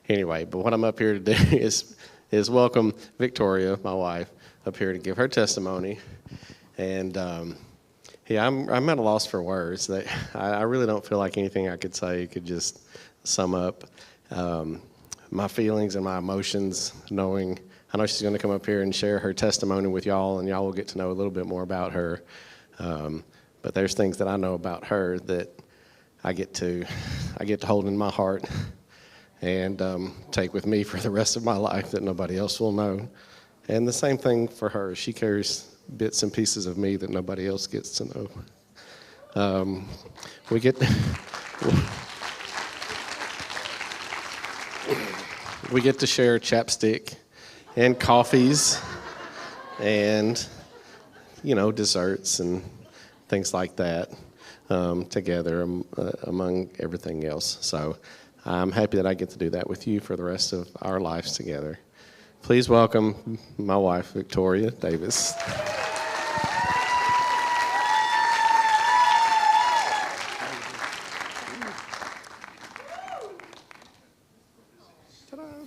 Anyway, but what I'm up here to do is welcome Victoria, my wife, up here to give her testimony. And I'm at a loss for words. I really don't feel like anything I could say could just sum up my feelings and my emotions, I know she's going to come up here and share her testimony with y'all, and y'all will get to know a little bit more about her. But there's things that I know about her that I get to hold in my heart and take with me for the rest of my life that nobody else will know. And the same thing for her. She carries bits and pieces of me that nobody else gets to know. We get to share chapstick and coffees and, desserts and things like that together among everything else. So I'm happy that I get to do that with you for the rest of our lives together. Please welcome my wife, Victoria Davis.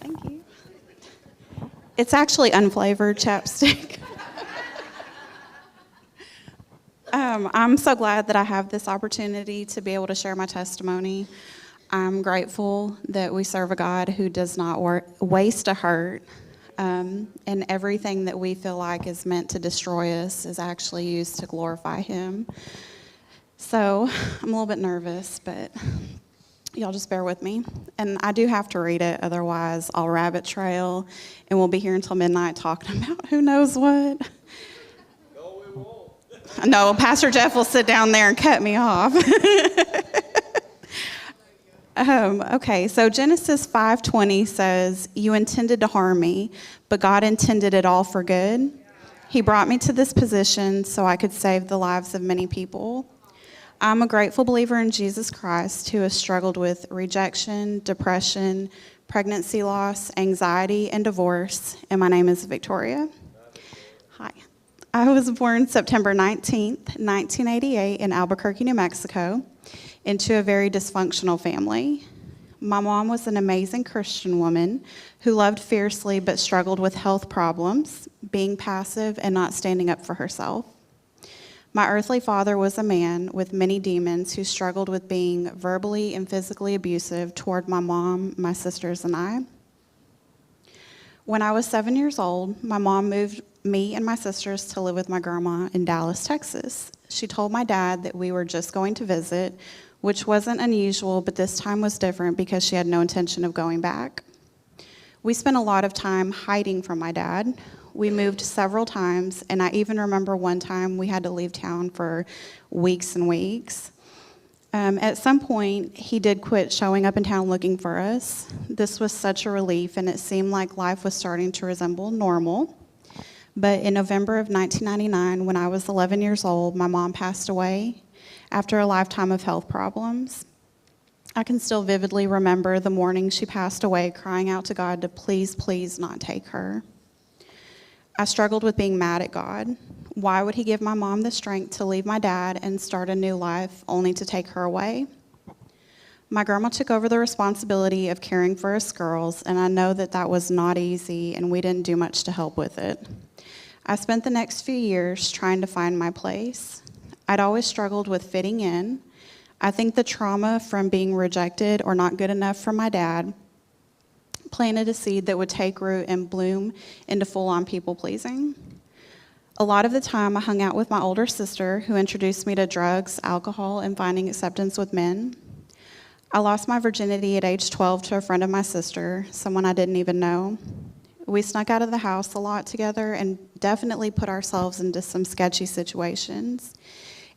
Thank you. It's actually unflavored chapstick. I'm so glad that I have this opportunity to be able to share my testimony. I'm grateful that we serve a God who does not waste a hurt, and everything that we feel like is meant to destroy us is actually used to glorify Him. So I'm a little bit nervous, but y'all just bear with me. And I do have to read it, otherwise I'll rabbit trail, and we'll be here until midnight talking about who knows what. No, we won't. No, Pastor Jeff will sit down there and cut me off. Okay, so Genesis 5:20 says, "You intended to harm me, but God intended it all for good. He brought me to this position so I could save the lives of many people." I'm a grateful believer in Jesus Christ who has struggled with rejection, depression, pregnancy loss, anxiety, and divorce, and my name is Victoria. Hi. I was born September 19th, 1988 in Albuquerque, New Mexico, into a very dysfunctional family. My mom was an amazing Christian woman who loved fiercely but struggled with health problems, being passive and not standing up for herself. My earthly father was a man with many demons who struggled with being verbally and physically abusive toward my mom, my sisters, and I. When I was 7 years old, my mom moved me and my sisters to live with my grandma in Dallas, Texas. She told my dad that we were just going to visit, which wasn't unusual, but this time was different because she had no intention of going back. We spent a lot of time hiding from my dad. We moved several times, and I even remember one time we had to leave town for weeks and weeks. At some point, he did quit showing up in town looking for us. This was such a relief, and it seemed like life was starting to resemble normal. But in November of 1999, when I was 11 years old, my mom passed away after a lifetime of health problems. I can still vividly remember the morning she passed away, crying out to God to please, please not take her. I struggled with being mad at God. Why would He give my mom the strength to leave my dad and start a new life only to take her away? My grandma took over the responsibility of caring for us girls, and I know that that was not easy, and we didn't do much to help with it. I spent the next few years trying to find my place. I'd always struggled with fitting in. I think the trauma from being rejected or not good enough for my dad planted a seed that would take root and bloom into full-on people-pleasing. A lot of the time, I hung out with my older sister, who introduced me to drugs, alcohol, and finding acceptance with men. I lost my virginity at age 12 to a friend of my sister, someone I didn't even know. We snuck out of the house a lot together and definitely put ourselves into some sketchy situations.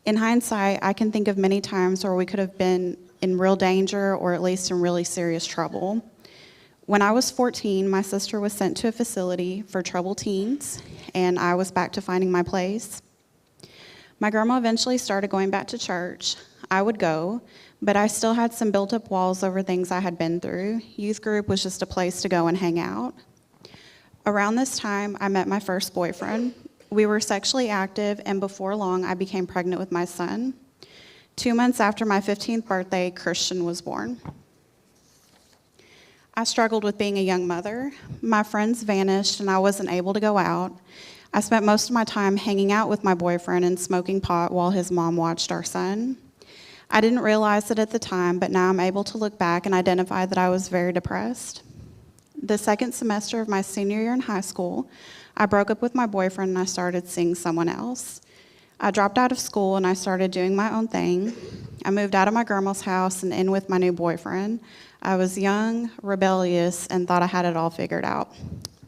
In hindsight, I can think of many times where we could have been in real danger or at least in really serious trouble. When I was 14, my sister was sent to a facility for troubled teens, and I was back to finding my place. My grandma eventually started going back to church. I would go, but I still had some built-up walls over things I had been through. Youth group was just a place to go and hang out. Around this time, I met my first boyfriend. We were sexually active, and before long, I became pregnant with my son. 2 months after my 15th birthday, Christian was born. I struggled with being a young mother. My friends vanished and I wasn't able to go out. I spent most of my time hanging out with my boyfriend and smoking pot while his mom watched our son. I didn't realize it at the time, but now I'm able to look back and identify that I was very depressed. The second semester of my senior year in high school, I broke up with my boyfriend and I started seeing someone else. I dropped out of school and I started doing my own thing. I moved out of my grandma's house and in with my new boyfriend. I was young, rebellious, and thought I had it all figured out.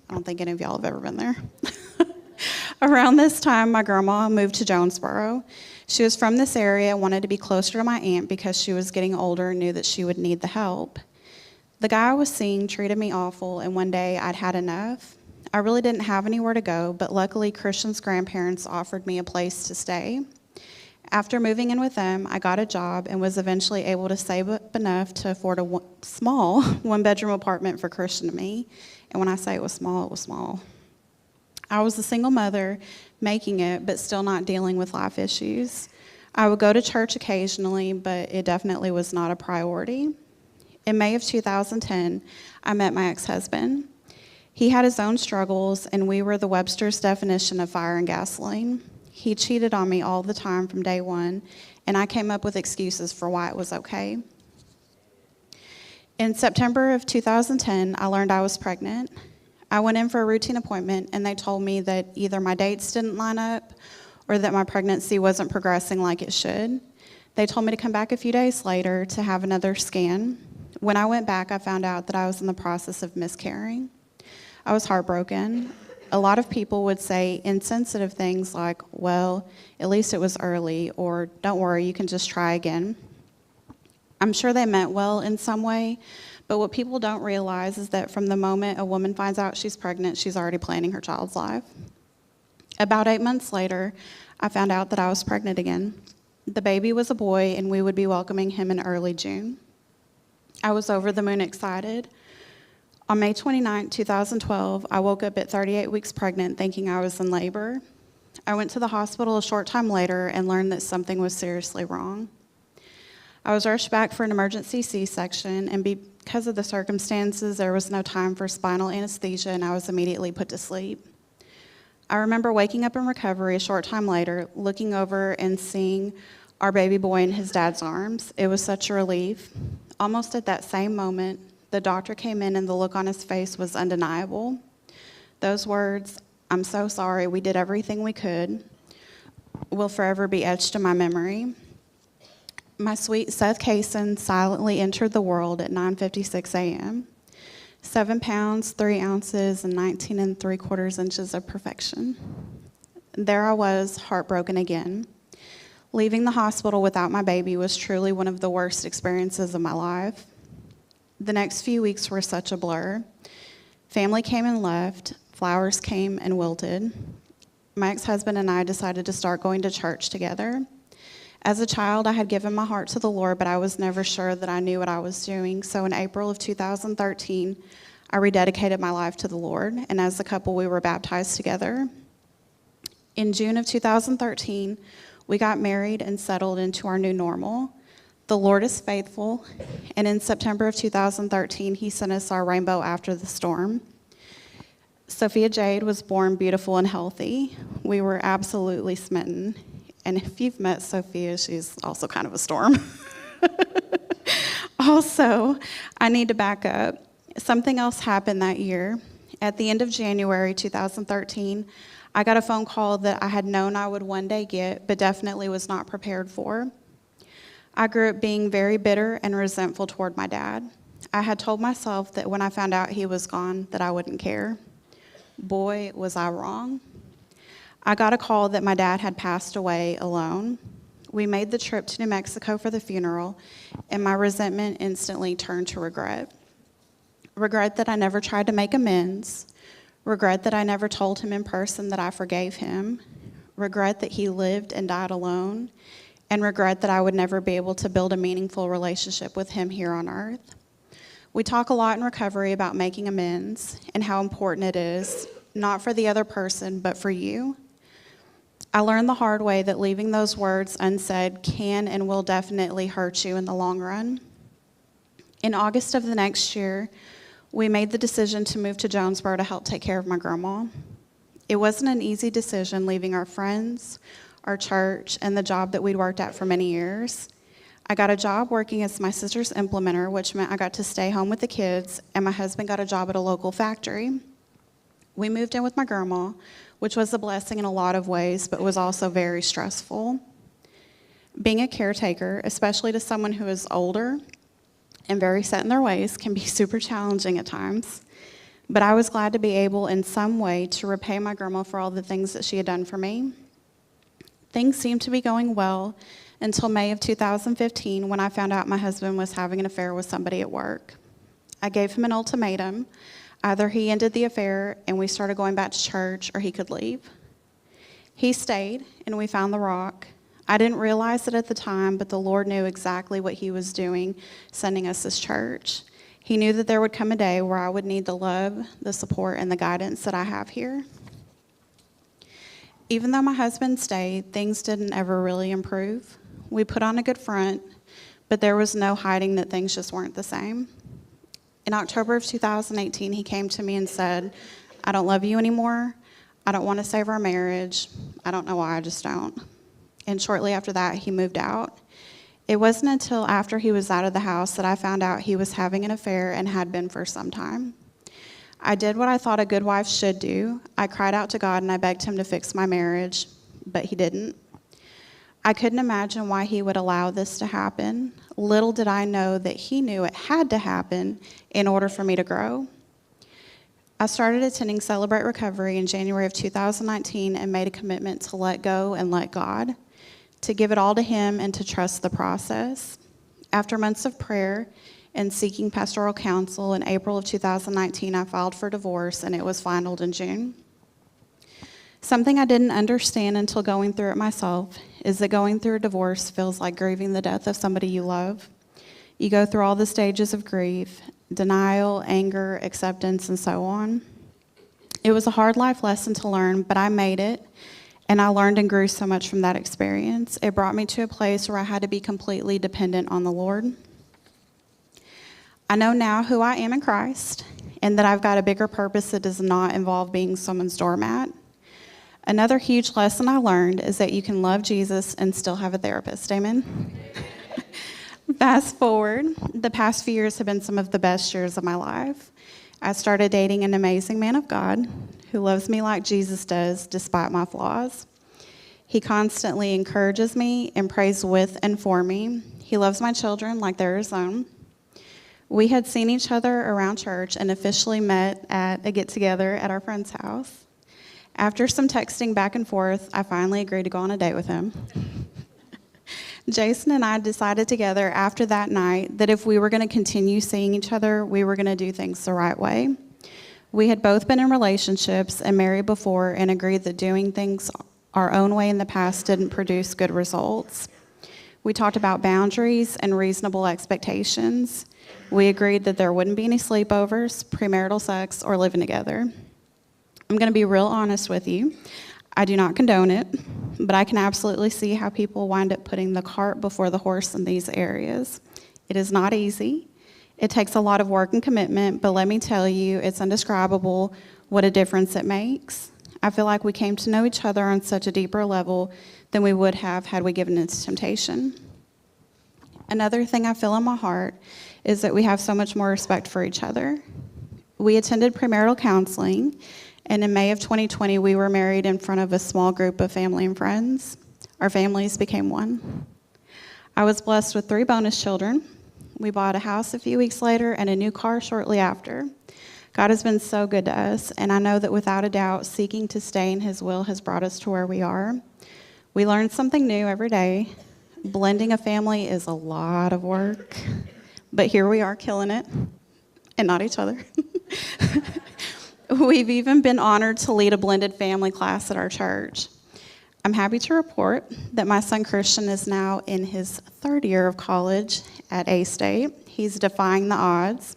I don't think any of y'all have ever been there. Around this time, my grandma moved to Jonesboro. She was from this area and wanted to be closer to my aunt because she was getting older and knew that she would need the help. The guy I was seeing treated me awful, and one day I'd had enough. I really didn't have anywhere to go, but luckily Christian's grandparents offered me a place to stay. After moving in with them, I got a job and was eventually able to save up enough to afford a small one-bedroom apartment for Christian and me. And when I say it was small, it was small. I was a single mother, making it, but still not dealing with life issues. I would go to church occasionally, but it definitely was not a priority. In May of 2010, I met my ex-husband. He had his own struggles, and we were the Webster's definition of fire and gasoline. He cheated on me all the time from day one, and I came up with excuses for why it was okay. In September of 2010, I learned I was pregnant. I went in for a routine appointment, and they told me that either my dates didn't line up or that my pregnancy wasn't progressing like it should. They told me to come back a few days later to have another scan. When I went back, I found out that I was in the process of miscarrying. I was heartbroken. A lot of people would say insensitive things like, well, at least it was early, or don't worry, you can just try again. I'm sure they meant well in some way, but what people don't realize is that from the moment a woman finds out she's pregnant, she's already planning her child's life. About 8 months later, I found out that I was pregnant again. The baby was a boy, and we would be welcoming him in early June. I was over the moon excited. On May 29, 2012, I woke up at 38 weeks pregnant thinking I was in labor. I went to the hospital a short time later and learned that something was seriously wrong. I was rushed back for an emergency C-section, and because of the circumstances, there was no time for spinal anesthesia, and I was immediately put to sleep. I remember waking up in recovery a short time later, looking over and seeing our baby boy in his dad's arms. It was such a relief. Almost at that same moment, the doctor came in and the look on his face was undeniable. Those words, "I'm so sorry, we did everything we could," will forever be etched in my memory. My sweet Seth Kaysen silently entered the world at 9:56 a.m. 7 pounds, 3 ounces, and 19 3/4 inches of perfection. There I was, heartbroken again. Leaving the hospital without my baby was truly one of the worst experiences of my life. The next few weeks were such a blur. Family came and left, flowers came and wilted. My ex-husband and I decided to start going to church together. As a child, I had given my heart to the Lord, but I was never sure that I knew what I was doing. So in April of 2013, I rededicated my life to the Lord, and as a couple, we were baptized together. In June of 2013, we got married and settled into our new normal. The Lord is faithful, and in September of 2013, He sent us our rainbow after the storm. Sophia Jade was born beautiful and healthy. We were absolutely smitten. And if you've met Sophia, she's also kind of a storm. Also, I need to back up. Something else happened that year. At the end of January 2013, I got a phone call that I had known I would one day get, but definitely was not prepared for. I grew up being very bitter and resentful toward my dad. I had told myself that when I found out he was gone, that I wouldn't care. Boy, was I wrong. I got a call that my dad had passed away alone. We made the trip to New Mexico for the funeral, and my resentment instantly turned to regret. Regret that I never tried to make amends. Regret that I never told him in person that I forgave him. Regret that he lived and died alone. And regret that I would never be able to build a meaningful relationship with him here on earth. We talk a lot in recovery about making amends and how important it is, not for the other person, but for you. I learned the hard way that leaving those words unsaid can and will definitely hurt you in the long run. In August of the next year, We made the decision to move to Jonesboro to help take care of my grandma. It wasn't an easy decision leaving our friends, our church, and the job that we'd worked at for many years. I got a job working as my sister's implementer, which meant I got to stay home with the kids, and my husband got a job at a local factory. We moved in with my grandma, which was a blessing in a lot of ways, but was also very stressful. Being a caretaker, especially to someone who is older and very set in their ways, can be super challenging at times. But I was glad to be able in some way to repay my grandma for all the things that she had done for me. Things seemed to be going well until May of 2015 when I found out my husband was having an affair with somebody at work. I gave him an ultimatum. Either he ended the affair and we started going back to church, or he could leave. He stayed, and we found the rock. I didn't realize it at the time, but the Lord knew exactly what he was doing, sending us this church. He knew that there would come a day where I would need the love, the support, and the guidance that I have here. Even though my husband stayed, things didn't ever really improve. We put on a good front, but there was no hiding that things just weren't the same. In October of 2018, he came to me and said, "I don't love you anymore. I don't want to save our marriage. I don't know why, I just don't." And shortly after that, he moved out. It wasn't until after he was out of the house that I found out he was having an affair and had been for some time. I did what I thought a good wife should do. I cried out to God and I begged him to fix my marriage, but he didn't. I couldn't imagine why he would allow this to happen. Little did I know that he knew it had to happen in order for me to grow. I started attending Celebrate Recovery in January of 2019 and made a commitment to let go and let God, to give it all to him and to trust the process. After months of prayer and seeking pastoral counsel, in April of 2019, I filed for divorce, and it was finalized in June. Something I didn't understand until going through it myself is that going through a divorce feels like grieving the death of somebody you love. You go through all the stages of grief: denial, anger, acceptance, and so on. It was a hard life lesson to learn, but I made it, and I learned and grew so much from that experience. It brought me to a place where I had to be completely dependent on the Lord. I know now who I am in Christ, and that I've got a bigger purpose that does not involve being someone's doormat. Another huge lesson I learned is that you can love Jesus and still have a therapist. Amen? Fast forward, the past few years have been some of the best years of my life. I started dating an amazing man of God who loves me like Jesus does, despite my flaws. He constantly encourages me and prays with and for me. He loves my children like they're his own. We had seen each other around church and officially met at a get-together at our friend's house. After some texting back and forth, I finally agreed to go on a date with him. Jason and I decided together after that night that if we were going to continue seeing each other, we were going to do things the right way. We had both been in relationships and married before and agreed that doing things our own way in the past didn't produce good results. We talked about boundaries and reasonable expectations. We agreed that there wouldn't be any sleepovers, premarital sex, or living together. I'm going to be real honest with you. I do not condone it, but I can absolutely see how people wind up putting the cart before the horse in these areas. It is not easy. It takes a lot of work and commitment, but let me tell you, it's indescribable what a difference it makes. I feel like we came to know each other on such a deeper level than we would have had we given into temptation. Another thing I feel in my heart is that we have so much more respect for each other. We attended premarital counseling, and in May of 2020, we were married in front of a small group of family and friends. Our families became one. I was blessed with 3 bonus children. We bought a house a few weeks later and a new car shortly after. God has been so good to us, and I know that without a doubt, seeking to stay in his will has brought us to where we are. We learn something new every day. Blending a family is a lot of work, but here we are killing it, and not each other. We've even been honored to lead a blended family class at our church. I'm happy to report that my son Christian is now in his 3rd year of college at A-State. He's defying the odds.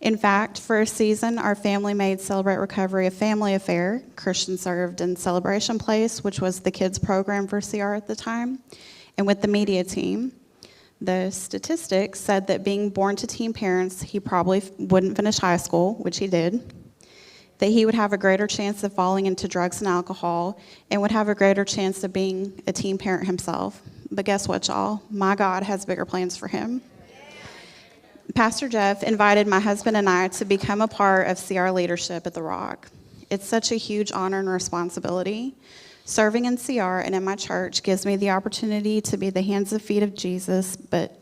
In fact, for a season, our family made Celebrate Recovery a family affair. Christian served in Celebration Place, which was the kids' program for CR at the time, and with the media team. The statistics said that being born to teen parents, he probably wouldn't finish high school, which he did, that he would have a greater chance of falling into drugs and alcohol, and would have a greater chance of being a teen parent himself. But guess what, y'all? My God has bigger plans for him. Pastor Jeff invited my husband and I to become a part of CR leadership at The Rock. It's such a huge honor and responsibility. Serving in CR and in my church gives me the opportunity to be the hands and feet of Jesus, but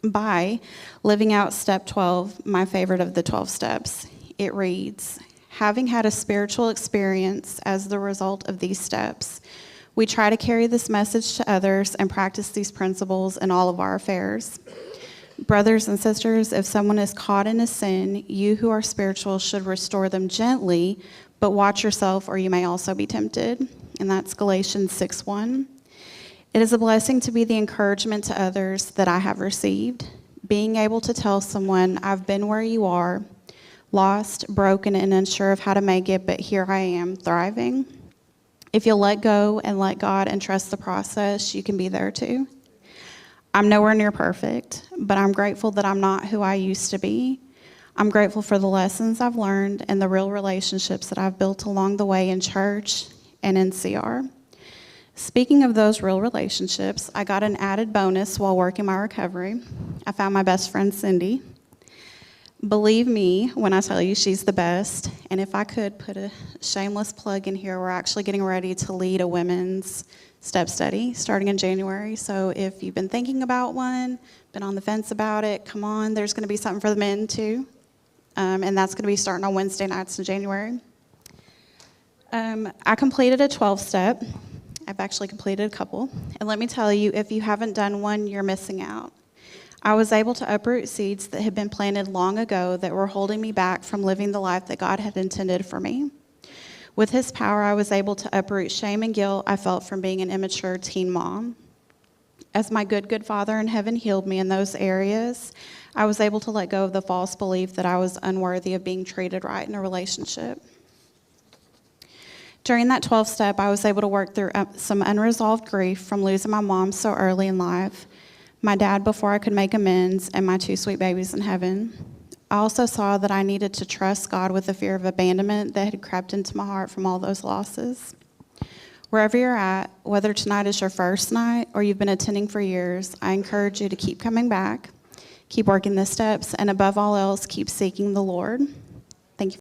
by living out step 12, my favorite of the 12 steps. It reads, having had a spiritual experience as the result of these steps, we try to carry this message to others and practice these principles in all of our affairs. Brothers and sisters, if someone is caught in a sin, you who are spiritual should restore them gently, but watch yourself or you may also be tempted. And that's Galatians 6:1. It is a blessing to be the encouragement to others that I have received. Being able to tell someone, I've been where you are, lost, broken, and unsure of how to make it, but here I am, thriving. If you'll let go and let God and trust the process, you can be there too. I'm nowhere near perfect, but I'm grateful that I'm not who I used to be. I'm grateful for the lessons I've learned and the real relationships that I've built along the way in church and in CR. Speaking of those real relationships, I got an added bonus while working my recovery. I found my best friend, Cindy. Believe me when I tell you she's the best. And if I could put a shameless plug in here, we're actually getting ready to lead a women's step study starting in January. So if you've been thinking about one, been on the fence about it, come on, there's going to be something for the men too. And that's going to be starting on Wednesday nights in January. I completed a 12-step. I've actually completed a couple. And let me tell you, if you haven't done one, you're missing out. I was able to uproot seeds that had been planted long ago that were holding me back from living the life that God had intended for me. With His power, I was able to uproot shame and guilt I felt from being an immature teen mom. As my good Father in heaven healed me in those areas, I was able to let go of the false belief that I was unworthy of being treated right in a relationship. During that 12th step, I was able to work through some unresolved grief from losing my mom so early in life, my dad before I could make amends, and my two sweet babies in heaven. I also saw that I needed to trust God with the fear of abandonment that had crept into my heart from all those losses. Wherever you're at, whether tonight is your first night or you've been attending for years, I encourage you to keep coming back, keep working the steps, and above all else, keep seeking the Lord.